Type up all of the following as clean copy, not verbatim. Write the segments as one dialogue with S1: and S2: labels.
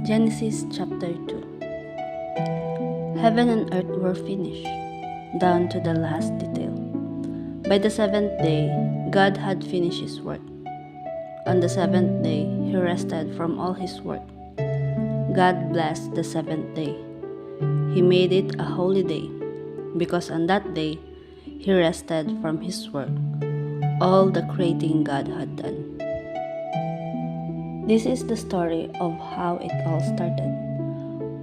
S1: Genesis chapter 2. Heaven and earth were finished, down to the last detail. By the seventh day, God had finished his work. On the seventh day, he rested from all his work. God blessed the seventh day. He made it a holy day, because on that day, he rested from his work, all the creating God had done. This is the story of how it all started,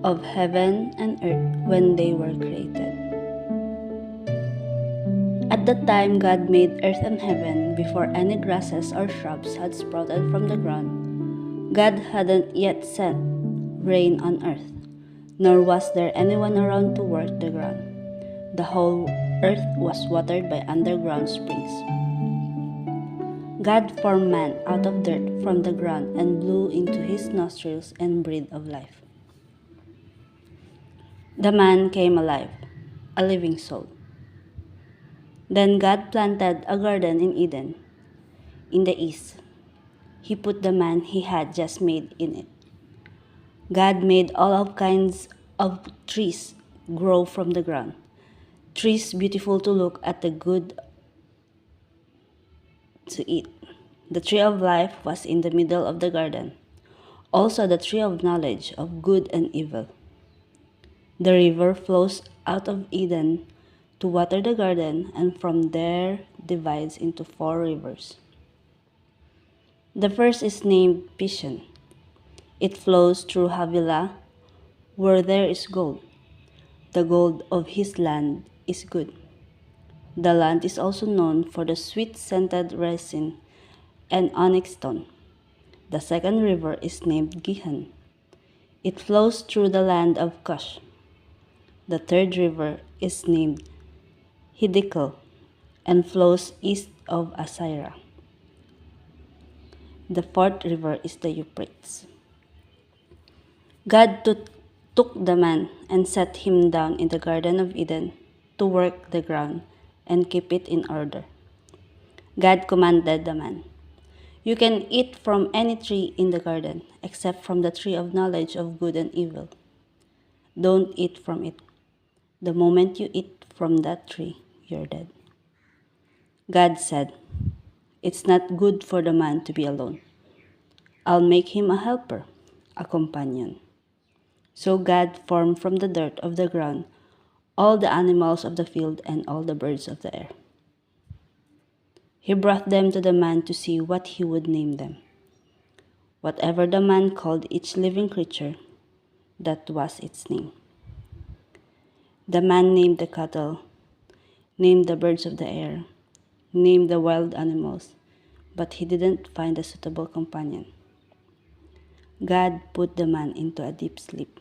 S1: of heaven and earth when they were created. At that time, God made earth and heaven before any grasses or shrubs had sprouted from the ground. God hadn't yet sent rain on earth, nor was there anyone around to work the ground. The whole earth was watered by underground springs. God formed man out of dirt from the ground and blew into his nostrils and breathed of life. The man came alive, a living soul. Then God planted a garden in Eden, in the east. He put the man he had just made in it. God made all kinds of trees grow from the ground, trees beautiful to look at and good to eat. The tree of life was in the middle of the garden, also the tree of knowledge of good and evil. The river flows out of Eden to water the garden, and from there divides into 4 rivers. The first is named Pishon. It flows through Havilah, where there is gold. The gold of his land is good. The land is also known for the sweet-scented resin and onyx stone. The second river is named Gihon. It flows through the land of Cush. The third river is named Hiddekel and flows east of Assyria. The fourth river is the Euphrates. God took the man and set him down in the Garden of Eden to work the ground and keep it in order. God commanded the man, "You can eat from any tree in the garden, except from the tree of knowledge of good and evil. Don't eat from it. The moment you eat from that tree, you're dead." God said, "It's not good for the man to be alone. I'll make him a helper, a companion." So God formed from the dirt of the ground all the animals of the field and all the birds of the air. He brought them to the man to see what he would name them. Whatever the man called each living creature, that was its name. The man named the cattle, named the birds of the air, named the wild animals, but he didn't find a suitable companion. God put the man into a deep sleep.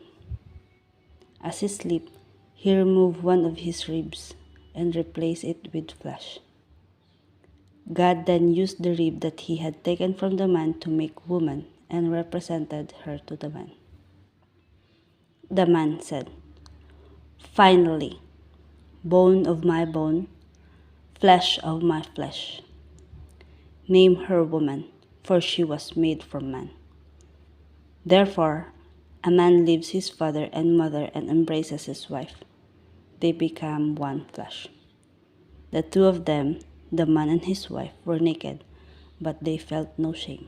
S1: As he slept, he removed one of his ribs and replaced it with flesh. God then used the rib that he had taken from the man to make woman and represented her to the man. The man said, "Finally, bone of my bone, flesh of my flesh. Name her woman, for she was made from man." Therefore, a man leaves his father and mother and embraces his wife. They become one flesh. The two of them, the man and his wife, were naked, but they felt no shame.